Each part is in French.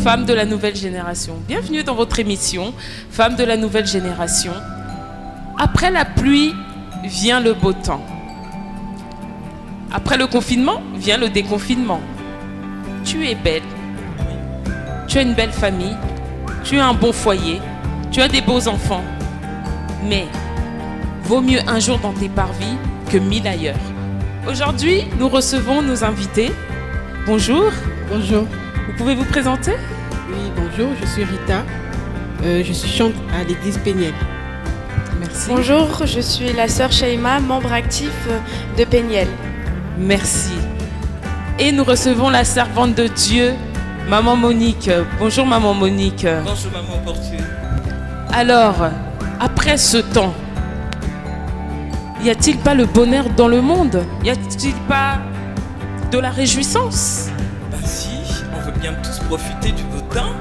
Femmes de la nouvelle génération. Bienvenue dans votre émission, Femmes de la nouvelle génération. Après la pluie vient le beau temps. Après le confinement vient le déconfinement. Tu es belle. Tu as une belle famille. Tu as un bon foyer. Tu as des beaux enfants. Mais vaut mieux un jour dans tes parvis que 1000 ailleurs. Aujourd'hui, nous recevons nos invités. Bonjour. Bonjour. Vous pouvez vous présenter? Oui, bonjour, je suis Rita. Je suis chante à l'église Péniel. Merci. Bonjour, je suis la sœur Shaima, membre actif de Péniel. Merci. Et nous recevons la servante de Dieu, Maman Monique. Bonjour Maman Monique. Bonjour Maman Portue. Alors, après ce temps, y a-t-il pas le bonheur dans le monde? Y a-t-il pas de la réjouissance? Bah si, on veut bien tous profiter du beau temps.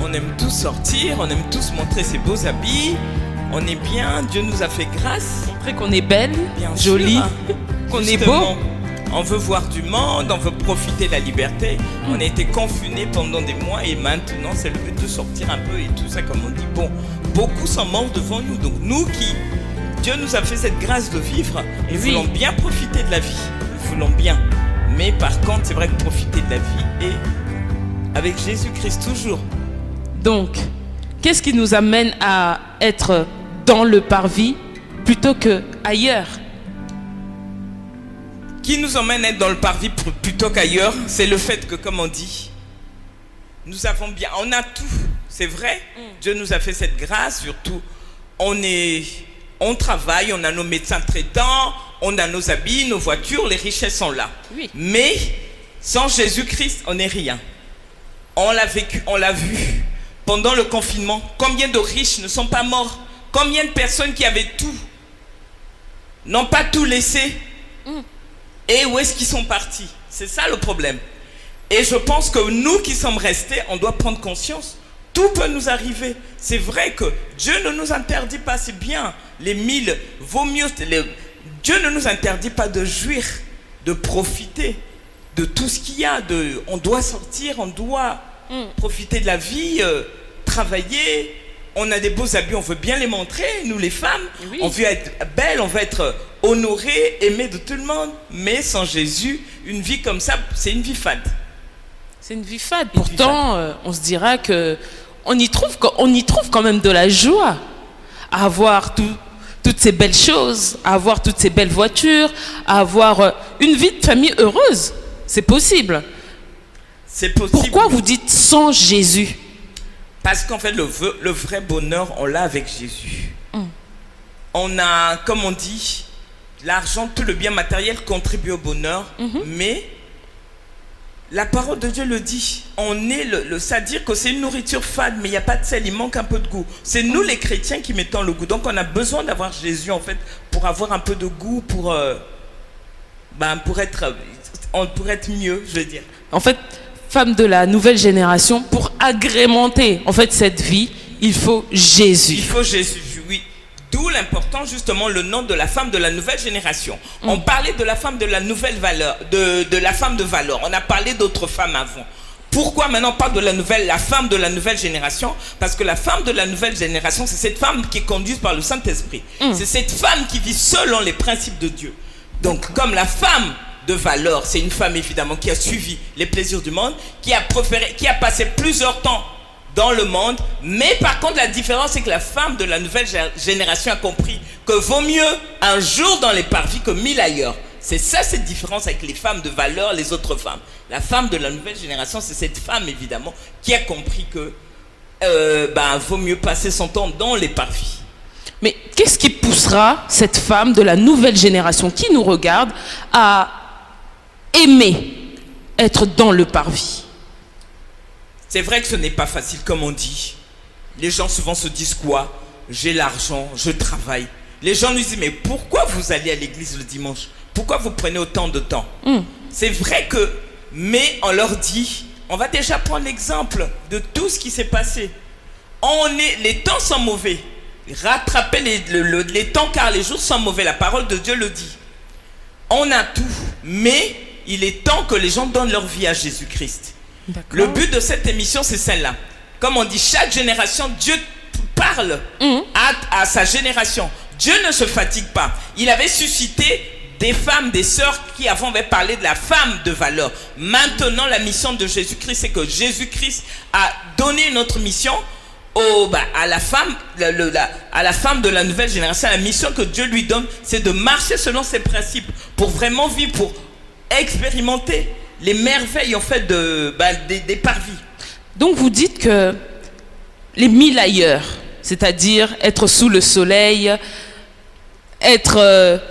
On aime tous sortir, on aime tous montrer ses beaux habits. On est bien, Dieu nous a fait grâce. Montrer qu'on est belle, Bien jolie, sûr. qu'on est Justement, beau. on veut voir du monde, on veut profiter de la liberté. On a été confinés pendant des mois et maintenant c'est le but de sortir un peu et tout ça comme on dit. Bon, beaucoup sont morts devant nous. Donc nous qui, Dieu nous a fait cette grâce de vivre, nous voulons bien profiter de la vie. Nous voulons bien. Mais par contre, c'est vrai que profiter de la vie et avec Jésus-Christ toujours. Donc, qu'est-ce qui nous amène à être dans le parvis plutôt que ailleurs? Qui nous emmène à être dans le parvis plutôt qu'ailleurs, c'est le fait que, comme on dit, nous avons bien, on a tout, c'est vrai. Dieu nous a fait cette grâce, surtout, on travaille, on a nos médecins traitants, on a nos habits, nos voitures, les richesses sont là. Oui. Mais sans Jésus-Christ, on n'est rien. On l'a vécu, on l'a vu. Pendant le confinement, combien de riches ne sont pas morts? Combien de personnes qui avaient tout n'ont pas tout laissé? Et où est-ce qu'ils sont partis? C'est ça le problème. Et je pense que nous qui sommes restés, on doit prendre conscience. Tout peut nous arriver. C'est vrai que Dieu ne nous interdit pas, c'est bien. Les 1000, vaut mieux. Dieu ne nous interdit pas de jouir, de profiter de tout ce qu'il y a. On doit sortir, on doit profiter de la vie, travailler. On a des beaux habits, on veut bien les montrer, nous les femmes. Oui. On veut être belles, on veut être honorées, aimées de tout le monde. Mais sans Jésus, une vie comme ça, c'est une vie fade. C'est une vie fade. Pourtant, on se dira que on y trouve quand même de la joie à avoir toutes ces belles choses, à avoir toutes ces belles voitures, à avoir une vie de famille heureuse. C'est possible. C'est possible. Pourquoi vous dites sans Jésus? Parce qu'en fait, le vrai bonheur, on l'a avec Jésus. On a, comme on dit, l'argent, tout le bien matériel contribue au bonheur, mais la parole de Dieu le dit. On est c'est-à-dire que c'est une nourriture fade, mais il n'y a pas de sel, il manque un peu de goût. C'est nous les chrétiens qui mettons le goût. Donc on a besoin d'avoir Jésus, en fait, pour avoir un peu de goût, pour être mieux, je veux dire. En fait, femme de la nouvelle génération, pour agrémenter en fait cette vie, il faut Jésus. Il faut Jésus, oui. D'où l'important, justement, le nom de la femme de la nouvelle génération. On parlait de la femme de la nouvelle valeur, de la femme de valeur. On a parlé d'autres femmes avant. Pourquoi maintenant on parle de la femme de la nouvelle génération? Parce que la femme de la nouvelle génération, c'est cette femme qui est conduite par le Saint-Esprit. C'est cette femme qui vit selon les principes de Dieu. Donc, comme la femme de valeur, c'est une femme évidemment qui a suivi les plaisirs du monde, qui a passé plusieurs temps dans le monde, mais par contre la différence c'est que la femme de la nouvelle génération a compris que vaut mieux un jour dans les parvis que 1000 ailleurs. C'est ça cette différence avec les femmes de valeur, les autres femmes. La femme de la nouvelle génération, c'est cette femme évidemment qui a compris que vaut mieux passer son temps dans les parvis. Mais qu'est-ce qui poussera cette femme de la nouvelle génération qui nous regarde à aimer être dans le parvis? C'est vrai que ce n'est pas facile comme on dit. Les gens souvent se disent quoi? J'ai l'argent, je travaille. Les gens nous disent mais pourquoi vous allez à l'église le dimanche? Pourquoi vous prenez autant de temps? C'est vrai que, mais on leur dit, on va déjà prendre l'exemple de tout ce qui s'est passé. Les temps sont mauvais. Rattraper les temps car les jours sont mauvais. La parole de Dieu le dit. On a tout, mais il est temps que les gens donnent leur vie à Jésus-Christ. D'accord. Le but de cette émission, c'est celle-là. Comme on dit, chaque génération, Dieu parle à sa génération. Dieu ne se fatigue pas. Il avait suscité des femmes, des sœurs qui avant avaient parlé de la femme de valeur. Maintenant, la mission de Jésus-Christ, c'est que Jésus-Christ a donné une autre mission à la femme, à la femme de la nouvelle génération. La mission que Dieu lui donne, c'est de marcher selon ses principes pour vraiment vivre, pour expérimenter les merveilles en fait des parvis. Donc vous dites que les 1000 ailleurs, c'est-à-dire être sous le soleil, être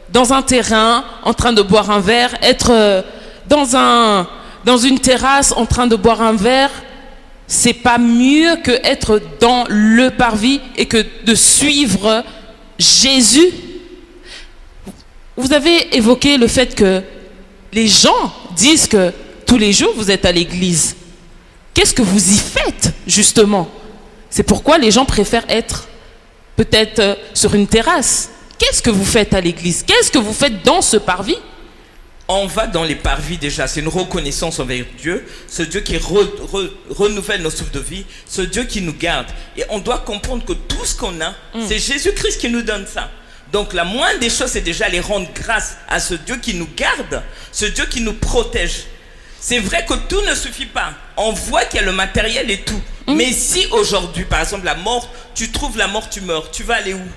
dans un terrain en train de boire un verre, être dans une terrasse en train de boire un verre, c'est pas mieux que être dans le parvis et que de suivre Jésus. Vous avez évoqué le fait que les gens disent que tous les jours vous êtes à l'église. Qu'est-ce que vous y faites justement? C'est pourquoi les gens préfèrent être peut-être sur une terrasse. Qu'est-ce que vous faites à l'église? Qu'est-ce que vous faites dans ce parvis? On va dans les parvis déjà, c'est une reconnaissance envers Dieu, ce Dieu qui renouvelle nos souffles de vie, ce Dieu qui nous garde. Et on doit comprendre que tout ce qu'on a, c'est Jésus-Christ qui nous donne ça. Donc la moindre des choses, c'est déjà aller rendre grâce à ce Dieu qui nous garde, ce Dieu qui nous protège. C'est vrai que tout ne suffit pas. On voit qu'il y a le matériel et tout. Mais si aujourd'hui, par exemple, la mort, tu trouves la mort, tu meurs, tu vas aller où?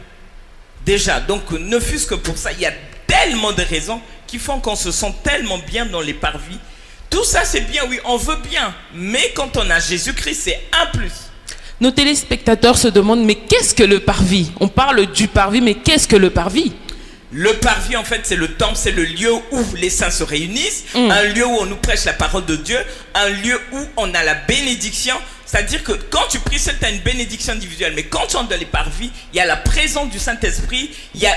Déjà, donc ne fût-ce que pour ça, il y a tellement de raisons qui font qu'on se sent tellement bien dans les parvis. Tout ça c'est bien, oui, on veut bien. Mais quand on a Jésus-Christ, c'est un plus. Nos téléspectateurs se demandent, mais qu'est-ce que le parvis? On parle du parvis, mais qu'est-ce que le parvis? Le parvis, en fait, c'est le temple, c'est le lieu où les saints se réunissent, un lieu où on nous prêche la parole de Dieu, un lieu où on a la bénédiction. C'est-à-dire que quand tu pries seul, tu as une bénédiction individuelle. Mais quand tu entres dans les parvis, il y a la présence du Saint-Esprit,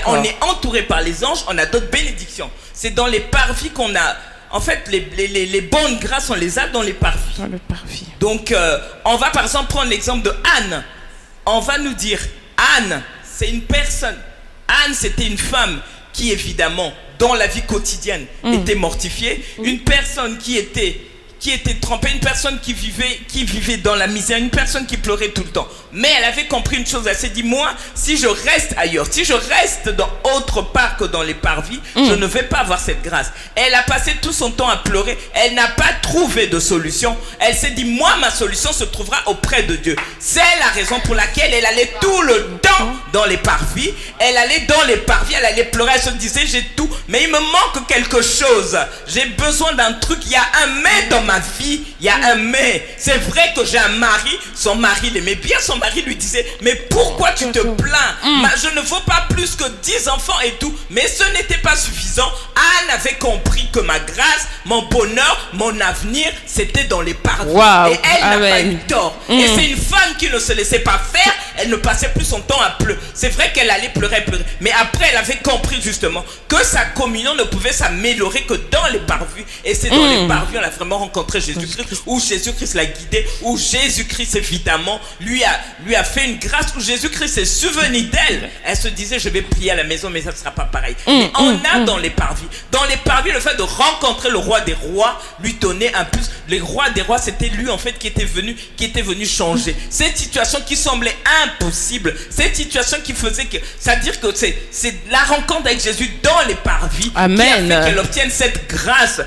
on est entouré par les anges, on a d'autres bénédictions. C'est dans les parvis qu'on a... En fait, les bonnes grâces, on les a dans les parvis. Dans le parvis. Donc, on va par exemple prendre l'exemple de Anne. On va nous dire, Anne, c'est une personne. Anne, c'était une femme qui, évidemment, dans la vie quotidienne, était mortifiée. Une personne qui était trempée, une personne qui vivait dans la misère, une personne qui pleurait tout le temps. Mais elle avait compris une chose, elle s'est dit, moi, si je reste ailleurs, si je reste dans autre part que dans les parvis, je ne vais pas avoir cette grâce. Elle a passé tout son temps à pleurer, elle n'a pas trouvé de solution. Elle s'est dit, moi, ma solution se trouvera auprès de Dieu. C'est la raison pour laquelle elle allait tout le temps dans les parvis. Elle allait dans les parvis, elle allait pleurer, elle se disait, j'ai tout, mais il me manque quelque chose. J'ai besoin d'un truc, il y a un mais dans ma vie, il y a un mais. C'est vrai que j'ai un mari, son mari l'aimait bien, son mari lui disait, mais pourquoi tu te plains? Je ne vaux pas plus que 10 enfants et tout. Mais ce n'était pas suffisant. Anne avait compris que ma grâce, mon bonheur, mon avenir, c'était dans les parvis. Wow. Et elle n'a pas eu tort. Et c'est une femme qui ne se laissait pas faire. Elle ne passait plus son temps à pleurer. C'est vrai qu'elle allait pleurer. Mais après, elle avait compris justement que sa communion ne pouvait s'améliorer que dans les parvis. Et c'est dans les parvis on a vraiment rencontré Jésus-Christ, où Jésus-Christ l'a guidé, où Jésus-Christ évidemment lui a fait une grâce, où Jésus-Christ s'est souvenu d'elle. Elle se disait, je vais prier à la maison, mais ça ne sera pas pareil. Mais on a dans les parvis, le fait de rencontrer le roi des rois lui donnait un plus. Le roi des rois, c'était lui en fait qui était venu changer cette situation qui semblait impossible, cette situation qui faisait que, c'est-à-dire que c'est la rencontre avec Jésus dans les parvis. Amen. Qui a fait qu'elle obtienne cette grâce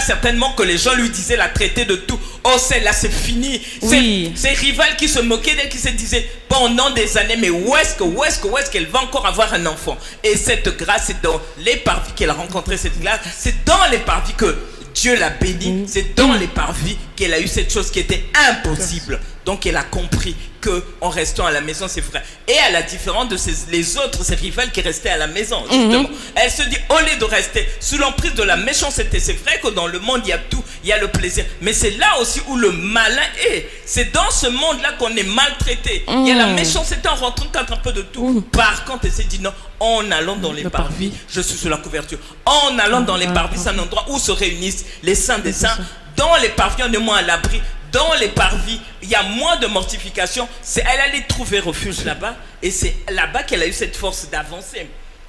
certainement que les gens lui disaient, la traiter de tout. Oh, celle-là, c'est fini. Oui. Ces rivales qui se moquaient d'elle, qui se disaient pendant des années, mais où est-ce qu'elle va encore avoir un enfant? Et cette grâce, c'est dans les parvis qu'elle a rencontré cette grâce. C'est dans les parvis que Dieu l'a bénie. C'est dans les parvis qu'elle a eu cette chose qui était impossible. Donc elle a compris que en restant à la maison, c'est vrai. Et à la différence de ses rivales qui restaient à la maison, justement. Elle se dit, au lieu de rester sous l'emprise de la méchanceté, c'est vrai que dans le monde, il y a tout, il y a le plaisir. Mais c'est là aussi où le malin est. C'est dans ce monde-là qu'on est maltraité. Il y a la méchanceté, en rentrant un peu de tout. Par contre, elle s'est dit, non, en allant dans les parvis, je suis sous la couverture. En allant dans les parvis, c'est un endroit où se réunissent les saints des saints. Dans les parvis, on est moins à l'abri. Dans les parvis, il y a moins de mortification. Elle allait trouver refuge là-bas. Et c'est là-bas qu'elle a eu cette force d'avancer.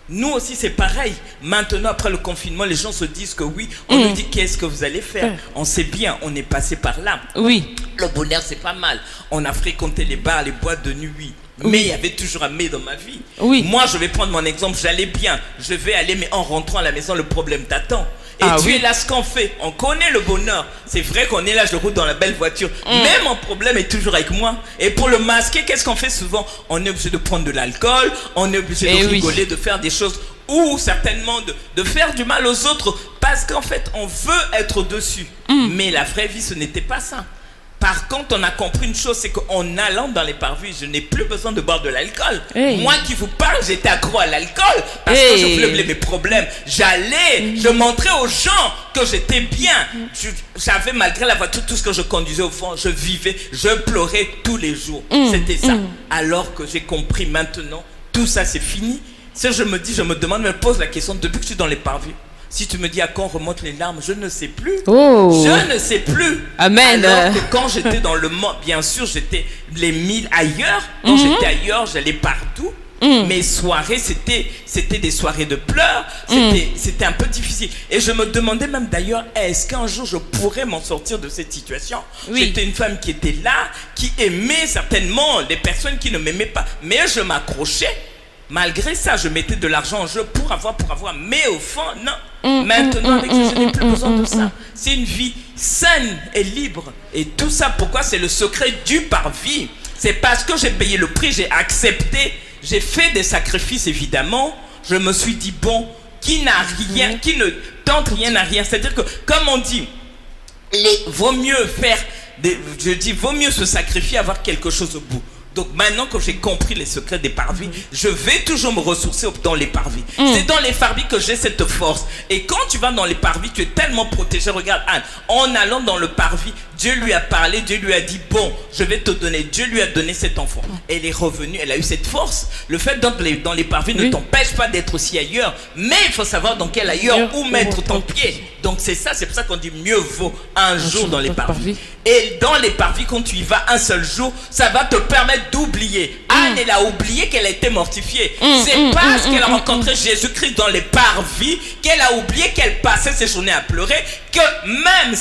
Nous aussi, c'est pareil. Maintenant, après le confinement, les gens se disent que oui, on nous dit qu'est-ce que vous allez faire. On sait bien, on est passé par là. Oui. Le bonheur, c'est pas mal. On a fréquenté les bars, les boîtes de nuit. Mais il y avait toujours un mais dans ma vie. Oui. Moi, je vais prendre mon exemple. J'allais bien. Je vais aller, mais en rentrant à la maison, le problème t'attend. Et tu es là, ce qu'on fait. On connaît le bonheur. C'est vrai qu'on est là, je roule dans la belle voiture. Mais mon problème est toujours avec moi. Et pour le masquer, qu'est-ce qu'on fait souvent? On est obligé de prendre de l'alcool. On est obligé de rigoler, de faire des choses. Ou certainement de faire du mal aux autres. Parce qu'en fait, on veut être au-dessus. Mais la vraie vie, ce n'était pas ça. Par contre, on a compris une chose, c'est qu'en allant dans les parvis, je n'ai plus besoin de boire de l'alcool. Moi qui vous parle, j'étais accro à l'alcool parce que je voulais oublier mes problèmes. J'allais, je montrais aux gens que j'étais bien. J'avais, malgré la voiture, tout ce que je conduisais au fond, je vivais, je pleurais tous les jours. C'était ça. Alors que j'ai compris maintenant, tout ça c'est fini. Si je me dis, je me demande, me pose la question, depuis que je suis dans les parvis, si tu me dis à quand remontent les larmes, je ne sais plus. Je ne sais plus. Amen. Alors que quand j'étais dans le monde, bien sûr, j'étais les 1000 ailleurs. Quand j'étais ailleurs, j'allais partout. Mes soirées, c'était des soirées de pleurs. C'était un peu difficile. Et je me demandais même d'ailleurs, est-ce qu'un jour je pourrais m'en sortir de cette situation? J'étais une femme qui était là, qui aimait certainement les personnes qui ne m'aimaient pas. Mais je m'accrochais. Malgré ça, je mettais de l'argent en jeu pour avoir. Mais au fond, non. Maintenant, avec je n'ai plus besoin de ça. C'est une vie saine et libre. Et tout ça, pourquoi? C'est le secret du parvis. C'est parce que j'ai payé le prix, j'ai accepté, j'ai fait des sacrifices, évidemment. Je me suis dit, bon, qui n'a rien, qui ne tente rien à rien. C'est-à-dire que, comme on dit, vaut mieux vaut mieux se sacrifier, avoir quelque chose au bout. Donc maintenant que j'ai compris les secrets des parvis, je vais toujours me ressourcer dans les parvis. C'est dans les parvis que j'ai cette force. Et quand tu vas dans les parvis, tu es tellement protégé. Regarde Anne, en allant dans le parvis, Dieu lui a parlé, Dieu lui a dit, bon, je vais te donner. Dieu lui a donné cet enfant. Elle est revenue, elle a eu cette force. Le fait d'être dans les parvis ne t'empêche pas d'être aussi ailleurs. Mais il faut savoir dans quel ailleurs où mettre ton pied. Donc c'est ça, c'est pour ça qu'on dit mieux vaut un jour dans les parvis. Et dans les parvis, quand tu y vas un seul jour, ça va te permettre d'oublier. Anne, elle a oublié qu'elle a été mortifiée. C'est parce qu'elle a rencontré Jésus-Christ dans les parvis qu'elle a oublié qu'elle passait ses journées à pleurer, que même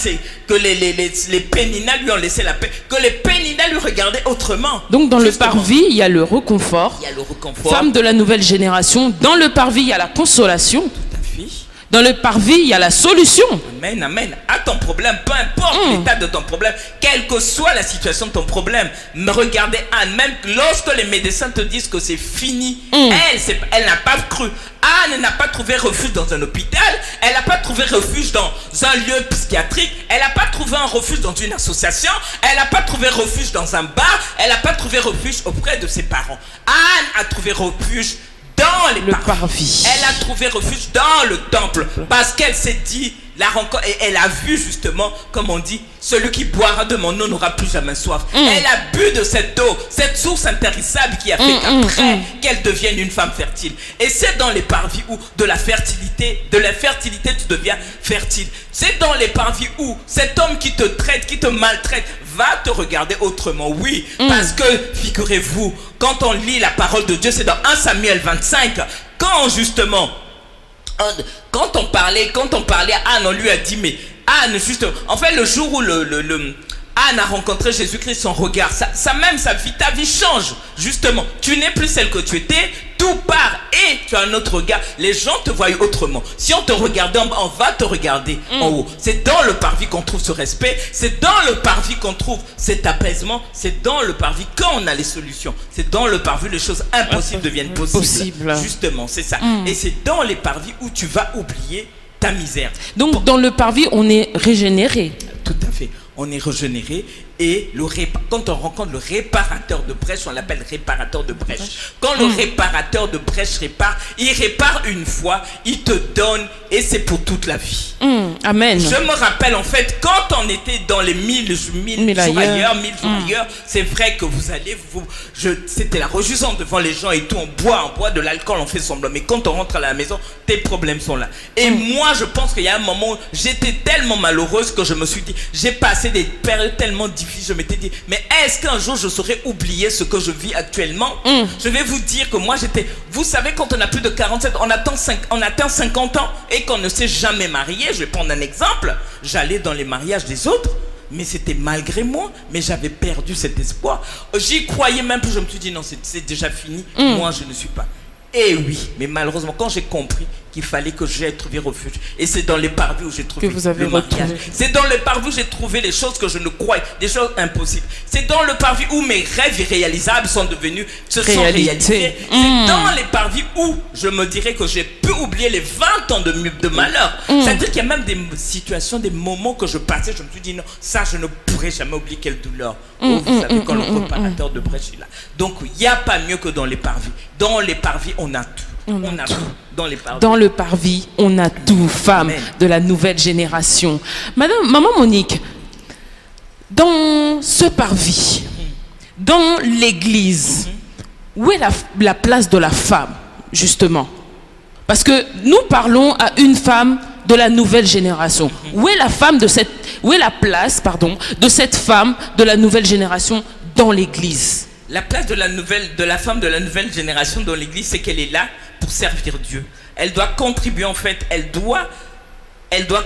que les péninas lui ont laissé la paix, que les péninas lui regardaient autrement. Donc dans le parvis, il y a le réconfort. Il y a le réconfort. Femme de la nouvelle génération. Dans le parvis, il y a la consolation. Tout à fait. Dans le parvis, il y a la solution. Amen, amen. À ton problème, peu importe l'état de ton problème, quelle que soit la situation de ton problème, regardez Anne, même lorsque les médecins te disent que c'est fini, elle n'a pas cru. Anne n'a pas trouvé refuge dans un hôpital, elle n'a pas trouvé refuge dans un lieu psychiatrique, elle n'a pas trouvé un refuge dans une association, elle n'a pas trouvé refuge dans un bar, elle n'a pas trouvé refuge auprès de ses parents. Anne a trouvé refuge dans les parvis. Elle a trouvé refuge dans le temple parce qu'elle s'est dit la rencontre, et elle a vu justement, comme on dit, celui qui boira de mon eau n'aura plus jamais soif. Elle a bu de cette eau, cette source intarissable qui a fait qu'après qu'elle devienne une femme fertile. Et c'est dans les parvis où de la fertilité tu deviens fertile. C'est dans les parvis où cet homme qui te traite, qui te maltraite, va te regarder autrement. Oui, parce que figurez-vous, quand on lit la parole de Dieu, c'est dans 1 Samuel 25, quand justement quand on parlait à Anne, on lui a dit, mais Anne, justement, en fait, le jour où Anne a rencontré Jésus-Christ, son regard, ta vie change, justement. Tu n'es plus celle que tu étais, tout part et tu as un autre regard. Les gens te voient autrement. Si on te regardait en bas, on va te regarder en haut. C'est dans le parvis qu'on trouve ce respect, c'est dans le parvis qu'on trouve cet apaisement, c'est dans le parvis quand on a les solutions. C'est dans le parvis les choses impossibles deviennent possibles. Justement, c'est ça. Et c'est dans les parvis où tu vas oublier ta misère. Donc dans le parvis, on est régénéré. Tout à fait. On est régénéré et quand on rencontre le réparateur de brèche, on l'appelle réparateur de brèche. Quand le réparateur de brèche répare, il répare une fois, il te donne et c'est pour toute la vie. Amen. Je me rappelle en fait, quand on était dans les 1000 jours ailleurs, c'est vrai que c'était la réjouissance devant les gens et tout, on boit de l'alcool, on fait semblant, mais quand on rentre à la maison, tes problèmes sont là. Et moi, je pense qu'il y a un moment où j'étais tellement malheureuse que je me suis dit, j'ai passé des périodes tellement difficiles vie, je m'étais dit, mais est-ce qu'un jour je saurais oublier ce que je vis actuellement? Je vais vous dire que moi j'étais, vous savez, quand on a plus de 47, on atteint 50 ans et qu'on ne s'est jamais marié, je vais prendre un exemple, j'allais dans les mariages des autres, mais c'était malgré moi, mais j'avais perdu cet espoir. J'y croyais même plus, je me suis dit non, c'est déjà fini, moi je ne suis pas. Et oui, mais malheureusement, quand j'ai compris qu'il fallait que j'aille trouver refuge, et c'est dans les parvis où j'ai trouvé le mariage. C'est dans les parvis où j'ai trouvé les choses que je ne croyais, des choses impossibles. C'est dans le parvis où mes rêves irréalisables sont sont réalisés. C'est dans les parvis où je me dirais que j'ai pu oublier les 20 ans de malheur. C'est-à-dire qu'il y a même des situations, des moments que je passais, je me suis dit non, ça je ne pourrais jamais oublier, quelle douleur. Vous savez, quand le préparateur de brèche est là. Donc il n'y a pas mieux que dans les parvis. Dans les parvis, on a tout. On a tout. Dans le parvis, on a tout, femme de la nouvelle génération. Maman Monique, dans ce parvis, dans l'église, où est la place de la femme, justement? Parce que nous parlons à une femme de la nouvelle génération. Où est la place de cette femme de la nouvelle génération dans l'église? La place de la femme de la nouvelle génération dans l'église, c'est qu'elle est là pour servir Dieu. Elle doit contribuer, en fait, elle doit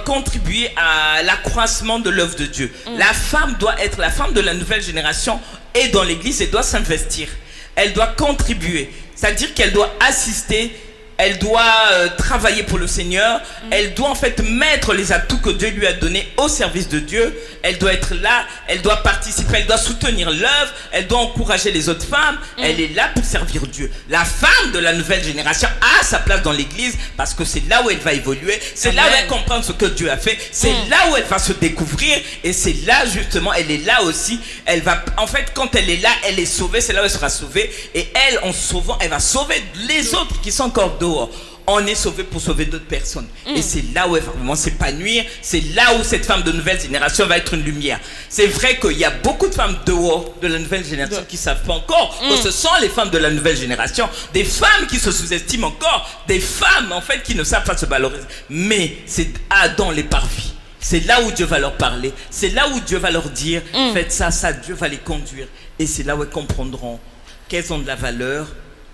contribuer à l'accroissement de l'œuvre de Dieu. La femme doit être la femme de la nouvelle génération et dans l'église, elle doit s'investir. Elle doit contribuer. C'est-à-dire qu'elle doit assister, elle doit travailler pour le Seigneur, elle doit en fait mettre les atouts que Dieu lui a donnés au service de Dieu, elle doit être là, elle doit participer, elle doit soutenir l'œuvre, elle doit encourager les autres femmes, elle est là pour servir Dieu. La femme de la nouvelle génération a sa place dans l'église parce que c'est là où elle va évoluer, c'est là où elle comprend ce que Dieu a fait, c'est là où elle va se découvrir et c'est là justement, elle est là aussi, elle va, en fait quand elle est là, elle est sauvée, c'est là où elle sera sauvée et elle, en sauvant, elle va sauver les autres qui sont encore dehors. On est sauvé pour sauver d'autres personnes. Et c'est là où elle va vraiment s'épanouir. C'est là où cette femme de nouvelle génération va être une lumière. C'est vrai qu'il y a beaucoup de femmes dehors de la nouvelle génération qui ne savent pas encore que ce sont les femmes de la nouvelle génération. Des femmes qui se sous-estiment encore. Des femmes en fait qui ne savent pas se valoriser. Mais c'est dans les parvis. C'est là où Dieu va leur parler. C'est là où Dieu va leur dire faites ça, ça. Dieu va les conduire. Et c'est là où elles comprendront qu'elles ont de la valeur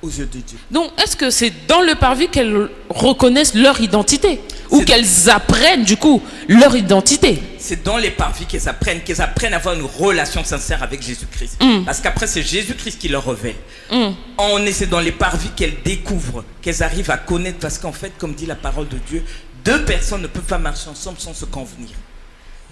aux yeux de Dieu. Donc, est-ce que c'est dans le parvis qu'elles reconnaissent leur identité ou qu'elles apprennent du coup leur identité? C'est dans les parvis qu'elles apprennent à avoir une relation sincère avec Jésus-Christ. Parce qu'après, c'est Jésus-Christ qui leur révèle. C'est dans les parvis qu'elles découvrent, qu'elles arrivent à connaître. Parce qu'en fait, comme dit la parole de Dieu, deux personnes ne peuvent pas marcher ensemble sans se convenir.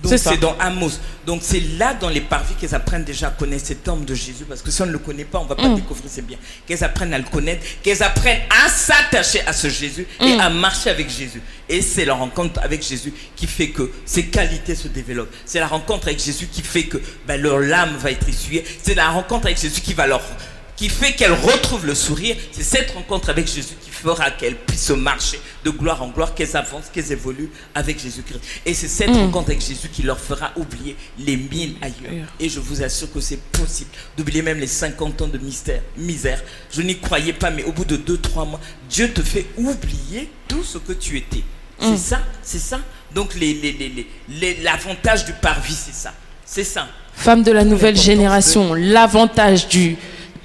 Donc c'est dans Amos. Donc c'est là dans les parvis qu'elles apprennent déjà à connaître cet homme de Jésus. Parce que si on ne le connaît pas, on ne va pas découvrir c'est bien. Qu'elles apprennent à le connaître, qu'elles apprennent à s'attacher à ce Jésus et à marcher avec Jésus. Et c'est la rencontre avec Jésus qui fait que ces qualités se développent. C'est la rencontre avec Jésus qui fait que leur lame va être essuyée. C'est la rencontre avec Jésus qui fait qu'elles retrouvent le sourire. C'est cette rencontre avec Jésus qui fera qu'elles puissent marcher de gloire en gloire, qu'elles avancent, qu'elles évoluent avec Jésus-Christ. Et c'est cette rencontre avec Jésus qui leur fera oublier les 1000 ailleurs. Et je vous assure que c'est possible d'oublier même les 50 ans de misère. Je n'y croyais pas, mais au bout de 2-3 mois, Dieu te fait oublier tout ce que tu étais. C'est ça. Donc l'avantage du parvis, c'est ça. Femme de la nouvelle génération, l'avantage du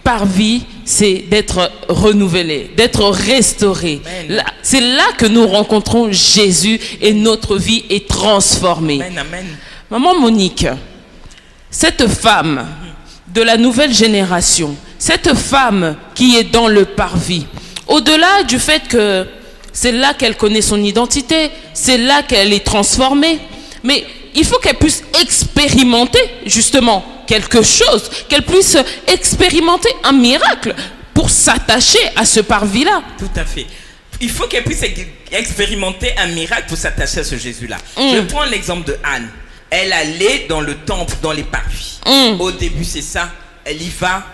parvis, c'est d'être renouvelé, d'être restauré. C'est là que nous rencontrons Jésus et notre vie est transformée. Amen. Maman Monique, cette femme de la nouvelle génération, cette femme qui est dans le parvis, au-delà du fait que c'est là qu'elle connaît son identité, c'est là qu'elle est transformée, mais il faut qu'elle puisse expérimenter justement quelque chose, qu'elle puisse expérimenter un miracle pour s'attacher à ce parvis-là. Tout à fait. Il faut qu'elle puisse expérimenter un miracle pour s'attacher à ce Jésus-là. Je prends l'exemple de Anne. Elle allait dans le temple, dans les parvis. Au début, c'est ça. Elle y va.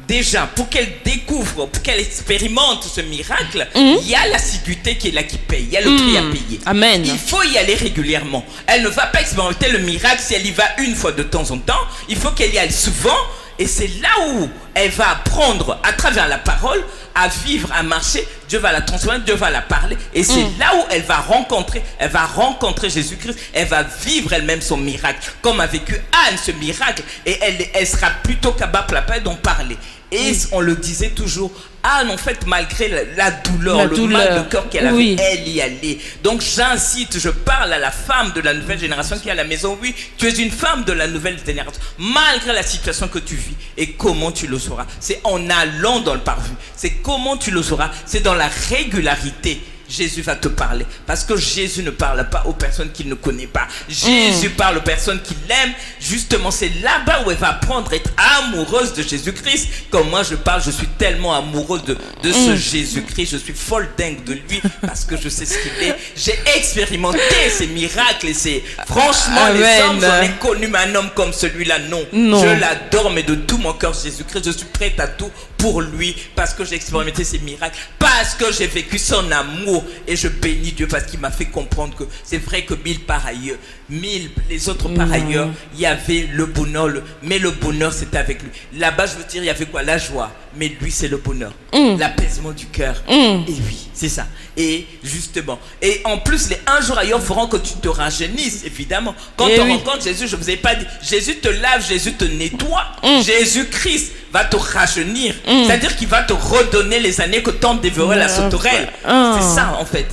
Déjà, pour qu'elle découvre, pour qu'elle expérimente ce miracle, il y a l'assiduité qui est là qui paye, il y a le prix à payer. Amen. Il faut y aller régulièrement. Elle ne va pas expérimenter le miracle si elle y va une fois de temps en temps. Il faut qu'elle y aille souvent. Et c'est là où elle va apprendre, à travers la parole, à vivre, à marcher Dieu va la transformer, Dieu va la parler. Et c'est là où elle va rencontrer Jésus-Christ. Elle va vivre elle-même son miracle, comme a vécu Anne ce miracle. Et elle sera plutôt capable d'en parler. Et on le disait toujours, Anne, en fait, malgré la douleur, mal de cœur qu'elle avait, elle y allait. Donc j'incite, je parle à la femme de la nouvelle génération qui est à la maison. Oui, tu es une femme de la nouvelle génération, malgré la situation que tu vis. Et comment tu le sauras? C'est en allant dans le parvis. C'est comment tu le sauras? C'est dans la régularité. Jésus va te parler, parce que Jésus ne parle pas aux personnes qu'il ne connaît pas. Jésus parle aux personnes qu'il aime. Justement, c'est là-bas où elle va apprendre à être amoureuse de Jésus-Christ. Comme moi je parle, je suis tellement amoureuse de ce Jésus-Christ. Je suis folle dingue de lui, parce que je sais ce qu'il est. J'ai expérimenté ses miracles et franchement, les hommes, j'en ai connu, mais un homme comme celui-là, non. Je l'adore, mais de tout mon cœur, Jésus-Christ. Je suis prête à tout pour lui, parce que j'ai expérimenté ses miracles, parce que j'ai vécu son amour. Et je bénis Dieu parce qu'il m'a fait comprendre que c'est vrai que les autres par ailleurs, il y avait le bonheur, mais le bonheur c'était avec lui. Là-bas, je veux dire, il y avait quoi? La joie, mais lui c'est le bonheur, l'apaisement du cœur. Et oui, c'est ça. Et justement, et en plus, les un jour ailleurs feront que tu te rajeunisses, évidemment. Quand tu rencontres Jésus, je ne vous ai pas dit, Jésus te lave, Jésus te nettoie, Jésus-Christ va te rajeunir. C'est-à-dire qu'il va te redonner les années que tant dévoré la sauterelle. C'est ça en fait.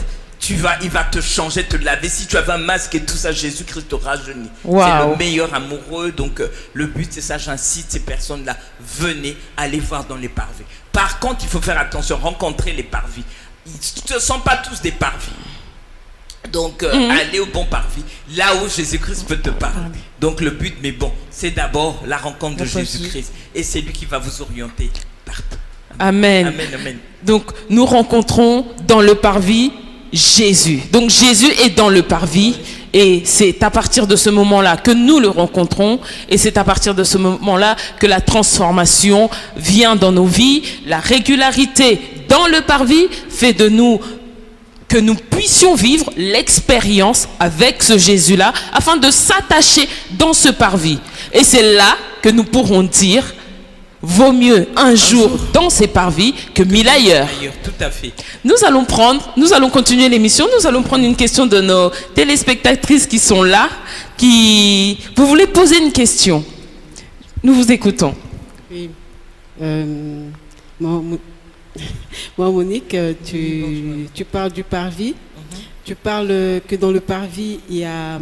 Il va te changer, te laver. Si tu avais un masque et tout ça, Jésus-Christ te rajeunit. C'est le meilleur amoureux. Donc le but c'est ça, j'incite ces personnes-là, venez, allez voir dans les parvis. Par contre, il faut faire attention, rencontrer les parvis. Ils ne sont pas tous des parvis. Donc allez au bon parvis, là où Jésus-Christ peut te parler. Donc le but, mais bon, c'est d'abord la rencontre de Jésus-Christ. Et c'est lui qui va vous orienter partout. Amen. Amen, amen. Donc nous rencontrons dans le parvis Jésus. Donc Jésus est dans le parvis. Et c'est à partir de ce moment-là que nous le rencontrons. Et c'est à partir de ce moment-là que la transformation vient dans nos vies. La régularité dans le parvis fait de nous que nous puissions vivre l'expérience avec ce Jésus-là afin de s'attacher dans ce parvis. Et c'est là que nous pourrons dire, vaut mieux un jour dans ces parvis que 1000 ailleurs. Tout à fait. Nous allons continuer l'émission. Nous allons prendre une question de nos téléspectatrices qui sont là. Vous voulez poser une question? Nous vous écoutons. Oui. Moi, Monique, tu parles du parvis. Tu parles que dans le parvis, il y a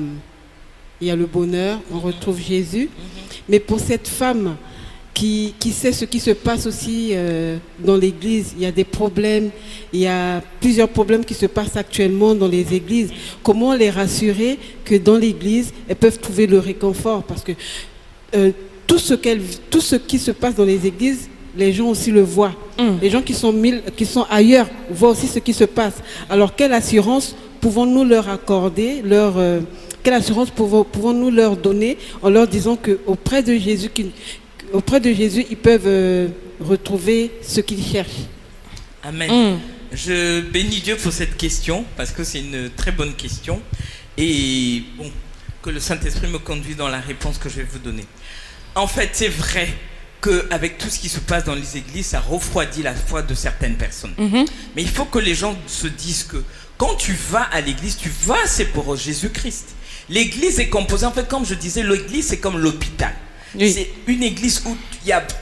le bonheur, on retrouve Jésus. Mais pour cette femme qui sait ce qui se passe aussi dans l'église, il y a des problèmes, il y a plusieurs problèmes qui se passent actuellement dans les églises. Comment les rassurer que dans l'église, elles peuvent trouver le réconfort? Parce que tout ce qui se passe dans les églises, les gens aussi le voient. Les gens qui sont ailleurs voient aussi ce qui se passe. Alors, quelle assurance pouvons-nous leur accorder, quelle assurance pouvons-nous leur donner en leur disant qu'auprès de Jésus, ils peuvent retrouver ce qu'ils cherchent? Amen. Je bénis Dieu pour cette question, parce que c'est une très bonne question. Et bon, que le Saint-Esprit me conduise dans la réponse que je vais vous donner. En fait, c'est vrai qu'avec tout ce qui se passe dans les églises, ça refroidit la foi de certaines personnes. Mais il faut que les gens se disent que quand tu vas à l'église, c'est pour Jésus-Christ. L'église est composée, en fait, comme je disais, l'église c'est comme l'hôpital. Oui. C'est une église où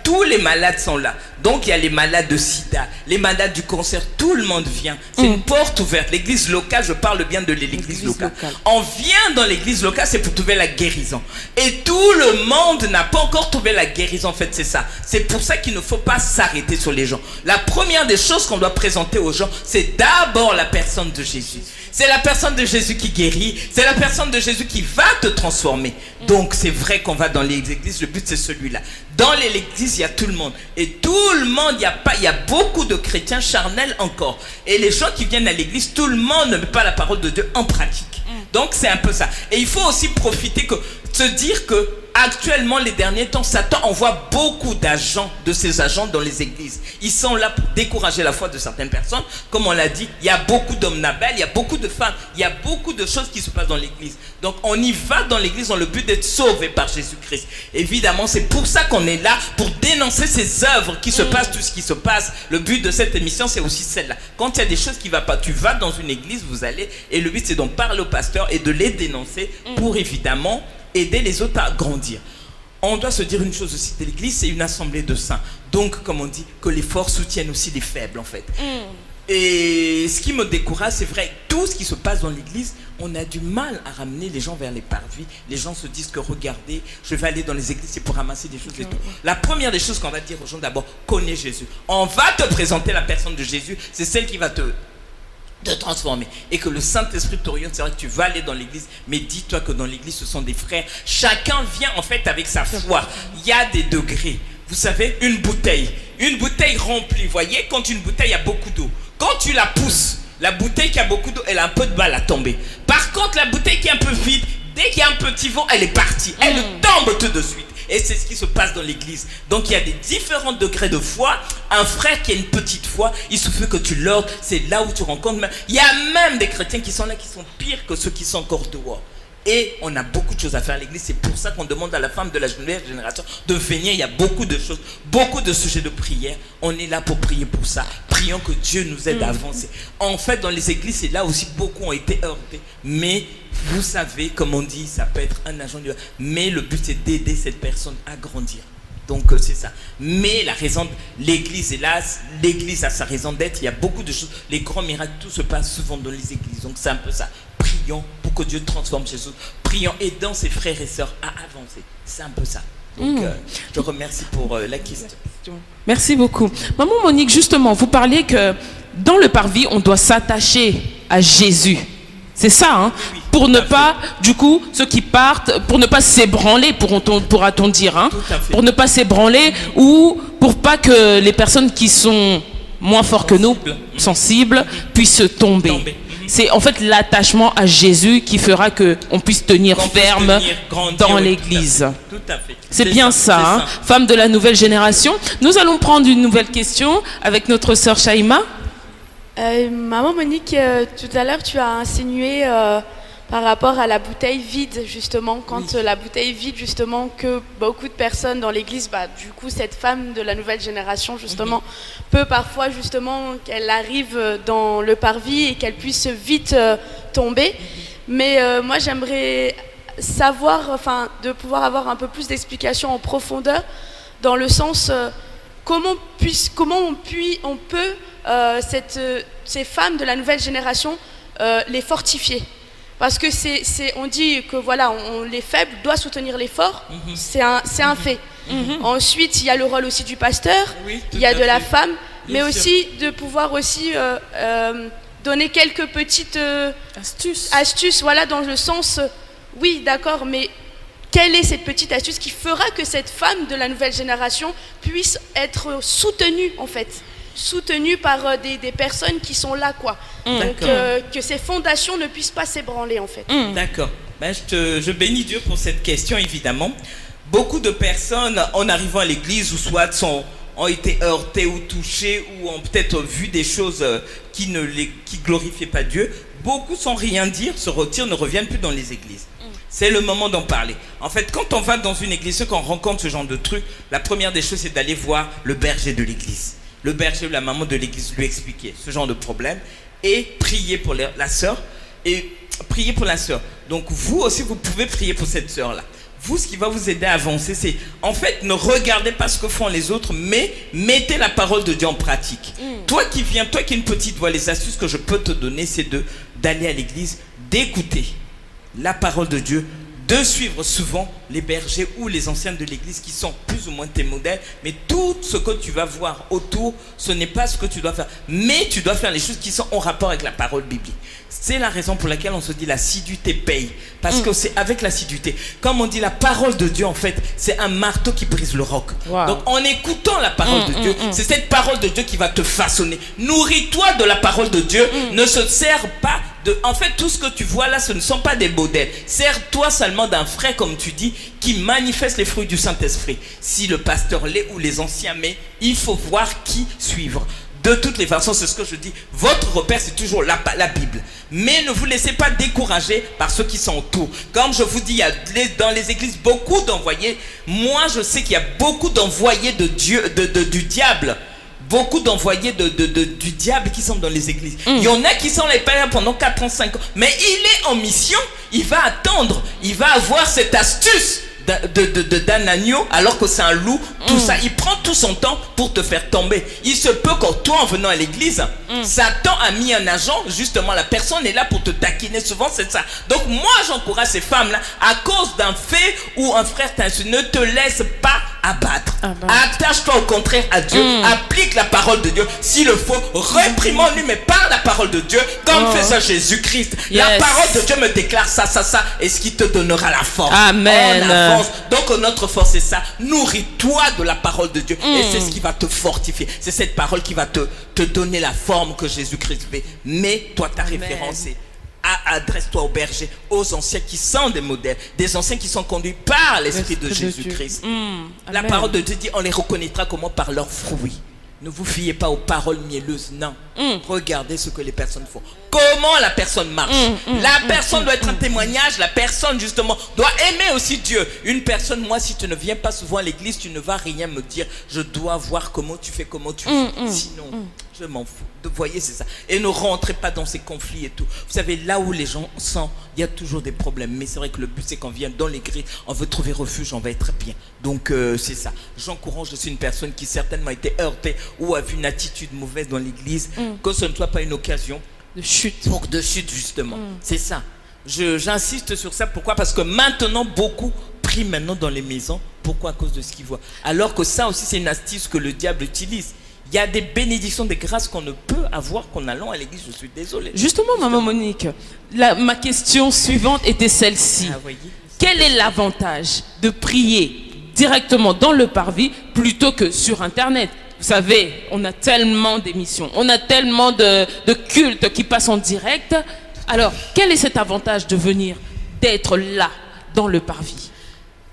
tous les malades sont là. Donc il y a les malades de sida, les malades du cancer, tout le monde vient. C'est une porte ouverte. L'église locale, je parle bien de l'église locale. On vient dans l'église locale, c'est pour trouver la guérison. Et tout le monde n'a pas encore trouvé la guérison. En fait, c'est ça. C'est pour ça qu'il ne faut pas s'arrêter sur les gens. La première des choses qu'on doit présenter aux gens, c'est d'abord la personne de Jésus. C'est la personne de Jésus qui guérit. C'est la personne de Jésus qui va te transformer. Donc c'est vrai qu'on va dans les églises. Le but c'est celui-là. Dans l'église, il y a tout le monde. Et tout le monde, il y a beaucoup de chrétiens charnels encore. Et les gens qui viennent à l'église, tout le monde ne met pas la parole de Dieu en pratique. Donc c'est un peu ça. Et il faut aussi profiter se dire que actuellement, les derniers temps, Satan envoie beaucoup d'agents, de ces agents dans les églises. Ils sont là pour décourager la foi de certaines personnes. Comme on l'a dit, il y a beaucoup d'hommes Nabal, il y a beaucoup de femmes, il y a beaucoup de choses qui se passent dans l'église. Donc on y va dans l'église dans le but d'être sauvé par Jésus-Christ. Évidemment, c'est pour ça qu'on est là, pour dénoncer ces œuvres qui se passent, tout ce qui se passe. Le but de cette émission, c'est aussi celle-là. Quand il y a des choses qui ne vont pas, tu vas dans une église, vous allez, et le but c'est d'en parler au pasteur et de les dénoncer pour évidemment aider les autres à grandir. On doit se dire une chose aussi, l'église c'est une assemblée de saints. Donc comme on dit, que les forts soutiennent aussi les faibles en fait. Et ce qui me décourage, c'est vrai, tout ce qui se passe dans l'église, on a du mal à ramener les gens vers les parvis. Les gens se disent que regardez, je vais aller dans les églises, c'est pour ramasser des choses et tout. La première des choses qu'on va dire aux gens d'abord, connais Jésus. On va te présenter la personne de Jésus, c'est celle qui va te transformer. Et que le Saint-Esprit t'oriente, c'est vrai que tu vas aller dans l'église, mais dis-toi que dans l'église, ce sont des frères. Chacun vient en fait avec sa foi. Il y a des degrés. Vous savez, une bouteille remplie, vous voyez, quand une bouteille a beaucoup d'eau, quand tu la pousses, la bouteille qui a beaucoup d'eau, elle a un peu de mal à tomber. Par contre, la bouteille qui est un peu vide, dès qu'il y a un petit vent, elle est partie. Elle tombe tout de suite. Et c'est ce qui se passe dans l'église. Donc il y a des différents degrés de foi. Un frère qui a une petite foi, il suffit que tu l'ordres, c'est là où tu rencontres. Il y a même des chrétiens qui sont là, qui sont pires que ceux qui sont encore dehors. Et on a beaucoup de choses à faire à l'église. C'est pour ça qu'on demande à la femme de la nouvelle génération de venir. Il y a beaucoup de choses, beaucoup de sujets de prière. On est là pour prier pour ça. Prions que Dieu nous aide à avancer. En fait, dans les églises, c'est là aussi beaucoup ont été heurtés. Mais vous savez, comme on dit, ça peut être un agent de Dieu. Mais le but, c'est d'aider cette personne à grandir. Donc c'est ça. Mais la raison de l'église, hélas, l'église a sa raison d'être. Il y a beaucoup de choses. Les grands miracles, tout se passe souvent dans les églises. Donc c'est un peu ça. Prions pour que Dieu transforme Jésus. Prions, aidant ses frères et sœurs à avancer. C'est un peu ça. Donc je remercie pour la question. Merci beaucoup. Maman Monique, justement, vous parliez que dans le parvis, on doit s'attacher à Jésus. C'est ça, hein? Oui, pour ne pas, du coup, ceux qui partent, pour ne pas s'ébranler, pourra-t-on dire, hein? Pour ne pas s'ébranler ou pour pas que les personnes qui sont moins forts que nous, sensibles, puissent tomber. C'est en fait l'attachement à Jésus qui fera qu'on puisse tenir ferme dans l'église. Tout à fait. C'est bien ça, hein? Femme de la nouvelle génération. Nous allons prendre une nouvelle question avec notre sœur Shaima. Maman Monique, tout à l'heure tu as insinué par rapport à la bouteille vide, justement, quand la bouteille vide, justement, que beaucoup de personnes dans l'église, du coup cette femme de la nouvelle génération, justement, peut parfois, justement, qu'elle arrive dans le parvis et qu'elle puisse vite tomber. Mais moi j'aimerais savoir, de pouvoir avoir un peu plus d'explications en profondeur, dans le sens, comment on peut ces femmes de la nouvelle génération les fortifier, parce que on dit que voilà, les faibles doivent soutenir les forts, c'est un fait. Ensuite il y a le rôle aussi du pasteur, il y a de la femme, mais aussi de pouvoir aussi donner quelques petites astuces, voilà, dans le sens, oui d'accord, mais quelle est cette petite astuce qui fera que cette femme de la nouvelle génération puisse être soutenue, en fait, soutenue par des personnes qui sont là, quoi. Donc que ces fondations ne puissent pas s'ébranler, en fait. D'accord. Je bénis Dieu pour cette question, évidemment. Beaucoup de personnes, en arrivant à l'église, ou soit ont été heurtées ou touchées, ou ont peut-être vu des choses qui glorifiaient pas Dieu. Beaucoup, sans rien dire, se retirent, ne reviennent plus dans les églises. C'est le moment d'en parler. En fait, quand on va dans une église, quand on rencontre ce genre de truc, la première des choses, c'est d'aller voir le berger de l'église. Le berger ou la maman de l'église lui expliquer ce genre de problème et prier pour la sœur. Et prier pour la sœur. Donc vous aussi, vous pouvez prier pour cette sœur-là. Vous, ce qui va vous aider à avancer, c'est en fait, ne regardez pas ce que font les autres, mais mettez la parole de Dieu en pratique. Toi qui viens, toi qui as une petite voix, les astuces que je peux te donner, c'est d'aller à l'église, d'écouter la parole de Dieu, de suivre souvent les bergers ou les anciens de l'église qui sont plus ou moins tes modèles, mais tout ce que tu vas voir autour, ce n'est pas ce que tu dois faire, mais tu dois faire les choses qui sont en rapport avec la parole biblique. C'est la raison pour laquelle on se dit l'assiduité paye, parce que c'est avec l'assiduité, comme on dit, la parole de Dieu en fait, c'est un marteau qui brise le roc. Donc en écoutant la parole de Dieu, c'est cette parole de Dieu qui va te façonner. Nourris-toi de la parole de Dieu, ne se sers pas En fait, tout ce que tu vois là, ce ne sont pas des modèles. Sers-toi seulement d'un frère, comme tu dis, qui manifeste les fruits du Saint-Esprit. Si le pasteur l'est ou les anciens, mais il faut voir qui suivre. De toutes les façons, c'est ce que je dis. Votre repère, c'est toujours la Bible. Mais ne vous laissez pas décourager par ceux qui sont autour. Comme je vous dis, il y a dans les églises beaucoup d'envoyés. Moi, je sais qu'il y a beaucoup d'envoyés de Dieu, du diable. Beaucoup d'envoyés du diable qui sont dans les églises. Il y en a qui sont là pendant 4 ans, 5 ans. Mais il est en mission. Il va attendre. Il va avoir cette astuce d'un agneau alors que c'est un loup, tout ça, il prend tout son temps pour te faire tomber. Il se peut que toi, en venant à l'église, Satan a mis un agent, justement la personne est là pour te taquiner, souvent c'est ça. Donc moi j'encourage ces femmes là, à cause d'un fait où un frère t'insulte, ne te laisse pas abattre. Attache-toi au contraire à Dieu, applique la parole de Dieu, s'il le faut, réprimande-lui, mais par la parole de Dieu, comme fait ça Jésus-Christ. La parole de Dieu me déclare ça, et ce qui te donnera la force. Amen. Donc notre force c'est ça, nourris-toi de la parole de Dieu et c'est ce qui va te fortifier, c'est cette parole qui va te donner la forme que Jésus-Christ veut. Mais toi ta référence est adresse-toi aux bergers, aux anciens qui sont des modèles, des anciens qui sont conduits par l'Esprit de Jésus-Christ. La parole de Dieu dit on les reconnaîtra comment? Par leurs fruits. Ne vous fiez pas aux paroles mielleuses, non. Regardez ce que les personnes font. Comment la personne marche. La personne doit être un témoignage. La personne, justement, doit aimer aussi Dieu. Une personne, moi, si tu ne viens pas souvent à l'église, tu ne vas rien me dire. Je dois voir comment tu fais, Sinon, je m'en fous. Vous voyez, c'est ça. Et ne rentrez pas dans ces conflits et tout. Vous savez, là où les gens sont, il y a toujours des problèmes. Mais c'est vrai que le but, c'est qu'on vient dans l'église, on veut trouver refuge, on va être bien. Donc, c'est ça. J'encourage, je suis une personne qui certainement a été heurtée ou a vu une attitude mauvaise dans l'église, que ce ne soit pas une occasion de chute. De chute, justement. C'est ça. J'insiste sur ça. Pourquoi? Parce que maintenant, beaucoup prient maintenant dans les maisons. Pourquoi? À cause de ce qu'ils voient. Alors que ça aussi, c'est une astuce que le diable utilise. Il y a des bénédictions, des grâces qu'on ne peut avoir qu'en allant à l'église. Je suis désolé. Justement, maman Monique, ma question suivante était celle-ci. Quel est l'avantage de prier directement dans le parvis plutôt que sur Internet? Vous savez, on a tellement d'émissions, on a tellement de cultes qui passent en direct. Alors, quel est cet avantage de venir, d'être là, dans le parvis?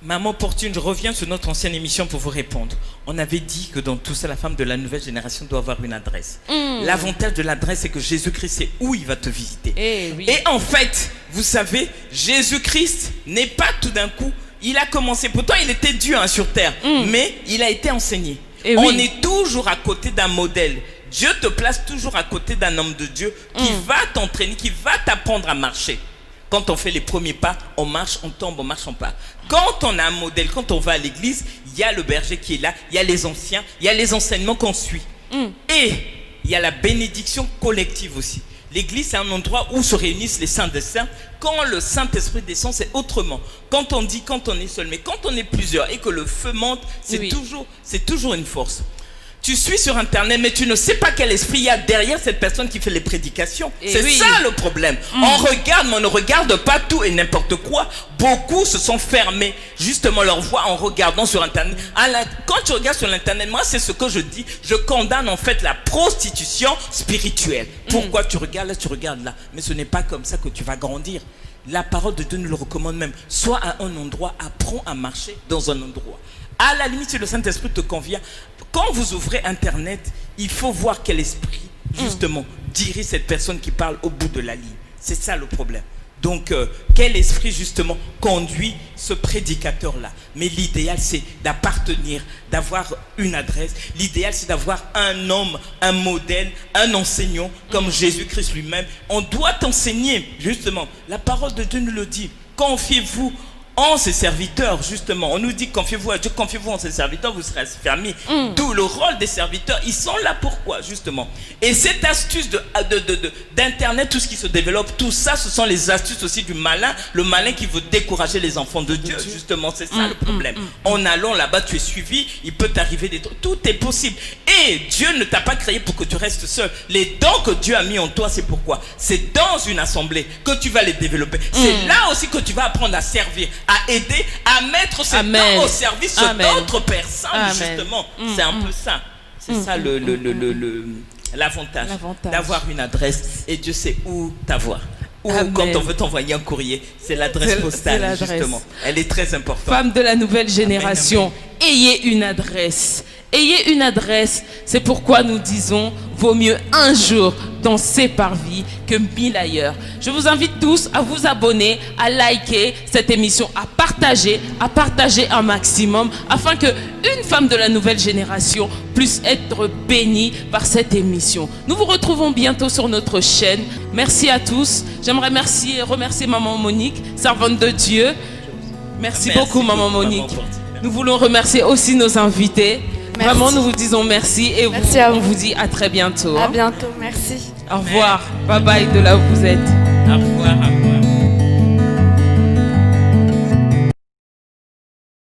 Maman opportune, je reviens sur notre ancienne émission pour vous répondre. On avait dit que dans tout ça, la femme de la nouvelle génération doit avoir une adresse. L'avantage de l'adresse, c'est que Jésus-Christ sait où il va te visiter. Et en fait, vous savez, Jésus-Christ n'est pas tout d'un coup, il a commencé, pourtant il était Dieu sur terre, mais il a été enseigné. On est toujours à côté d'un modèle. Dieu te place toujours à côté d'un homme de Dieu qui va t'entraîner, qui va t'apprendre à marcher. Quand on fait les premiers pas, on marche, on tombe, on marche, on part. Quand on a un modèle, quand on va à l'église, il y a le berger qui est là, il y a les anciens, il y a les enseignements qu'on suit. Et il y a la bénédiction collective aussi. L'église, c'est un endroit où se réunissent les saints des saints. Quand le Saint-Esprit descend, c'est autrement. Quand on dit, quand on est seul, mais quand on est plusieurs et que le feu monte, c'est toujours une force. Tu suis sur Internet, mais tu ne sais pas quel esprit il y a derrière cette personne qui fait les prédications. C'est ça le problème. On regarde, mais on ne regarde pas tout et n'importe quoi. Beaucoup se sont fermés, justement, leur voix en regardant sur Internet. Quand tu regardes sur Internet, moi, c'est ce que je dis. Je condamne en fait la prostitution spirituelle. Pourquoi tu regardes là, tu regardes là? Mais ce n'est pas comme ça que tu vas grandir. La parole de Dieu nous le recommande même. Sois à un endroit, apprends à marcher dans un endroit. À la limite, si le Saint-Esprit te convient, quand vous ouvrez Internet, il faut voir quel esprit, justement, dirige cette personne qui parle au bout de la ligne. C'est ça le problème. Donc, quel esprit, justement, conduit ce prédicateur-là? Mais l'idéal, c'est d'appartenir, d'avoir une adresse. L'idéal, c'est d'avoir un homme, un modèle, un enseignant, comme Jésus-Christ lui-même. On doit t'enseigner, justement. La parole de Dieu nous le dit. Confiez-vous en ses serviteurs, justement. On nous dit confiez-vous à Dieu, confiez-vous en ses serviteurs, vous serez affermis. D'où le rôle des serviteurs. Ils sont là pourquoi, justement. Et cette astuce d'Internet, tout ce qui se développe, tout ça, ce sont les astuces aussi du malin. Le malin qui veut décourager les enfants de Dieu, justement. C'est ça le problème. En allant là-bas, tu es suivi, il peut t'arriver des trucs. Tout est possible. Et Dieu ne t'a pas créé pour que tu restes seul. Les dons que Dieu a mis en toi, c'est pourquoi? C'est dans une assemblée que tu vas les développer. C'est là aussi que tu vas apprendre à servir, à aider, à mettre ces dons au service d'autres personnes, justement. C'est un peu ça. C'est ça l'avantage d'avoir une adresse et Dieu sait où t'avoir. Ou Amen. quand on veut t'envoyer un courrier, c'est l'adresse C'est postale, l'adresse. justement. Elle est très importante. Femmes de la nouvelle génération, ayez une adresse. Ayez une adresse. C'est pourquoi nous disons, vaut mieux un jour dans ces parvis que 1000 ailleurs. Je vous invite tous à vous abonner, à liker cette émission, à partager un maximum, afin que une femme de la nouvelle génération puisse être bénie par cette émission. Nous vous retrouvons bientôt sur notre chaîne. Merci à tous. J'aimerais remercier Maman Monique, servante de Dieu. Merci beaucoup, Maman Monique. Nous voulons remercier aussi nos invités. Merci. Vraiment, nous vous disons merci et Merci à on vous. vous dit à très bientôt. À bientôt, merci. Au revoir. Bye bye de là où vous êtes.